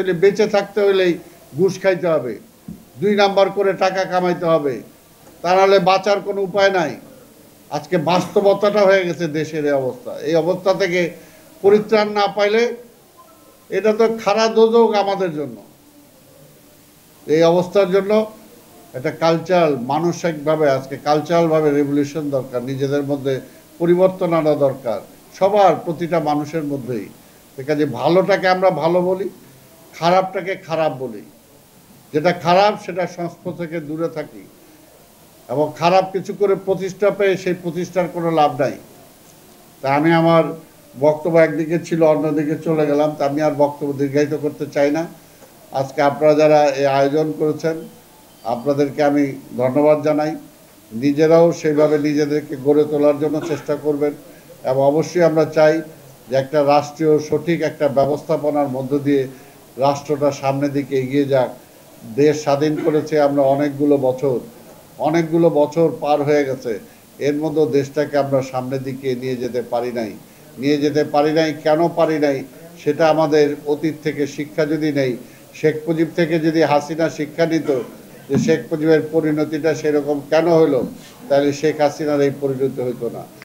হলে, বেঁচে থাকতে হলেই ঘুষ খাইতে হবে, 2 নাম্বার করে টাকা কামাইতে হবে, তা নাহলে বাঁচার কোনো উপায় নাই। আজকে বাস্তবতাটা হয়ে গেছে দেশের এই অবস্থা। এই অবস্থা থেকে পরিত্রাণ না পাইলে এটা তো খারাপ দোজক আমাদের জন্য। এই অবস্থার জন্য একটা কালচারাল, মানসিকভাবে আজকে কালচারালভাবে রেভলিউশন দরকার, নিজেদের মধ্যে পরিবর্তন আনা দরকার, সবার, প্রতিটা মানুষের মধ্যেই। কাজে ভালোটাকে আমরা ভালো বলি, খারাপটাকে খারাপ বলি, যেটা খারাপ সেটা সংস্পর্শ থেকে দূরে থাকি, এবং খারাপ কিছু করে প্রতিষ্ঠা পেয়ে সেই প্রতিষ্ঠার কোনো লাভ নাই। তা আমি আমার বক্তব্য একদিকে ছিল, অন্যদিকে চলে গেলাম, তা আমি আর বক্তব্য দীর্ঘায়িত করতে চাই না। আজকে আপনারা যারা এই আয়োজন করেছেন আপনাদেরকে আমি ধন্যবাদ জানাই। নিজেরাও সেইভাবে নিজেদেরকে গড়ে তোলার জন্য চেষ্টা করবেন, এবং অবশ্যই আমরা চাই যে একটা রাষ্ট্রীয় সঠিক একটা ব্যবস্থাপনার মধ্য দিয়ে রাষ্ট্রটা সামনের দিকে এগিয়ে যাক। দেশ স্বাধীন করেছে আমরা অনেকগুলো বছর পার হয়ে গেছে, এর মধ্যে দেশটাকে আমরা সামনের দিকে নিয়ে যেতে পারি নাই। কেন পারি নাই সেটা আমাদের অতীত থেকে শিক্ষা যদি নেই, শেখ মুজিব থেকে যদি হাসিনা শিক্ষা নিত যে শেখ মুজিবের পরিণতিটা সেরকম কেন হলো, তাহলে শেখ হাসিনার এই পরিণতি হইতো না।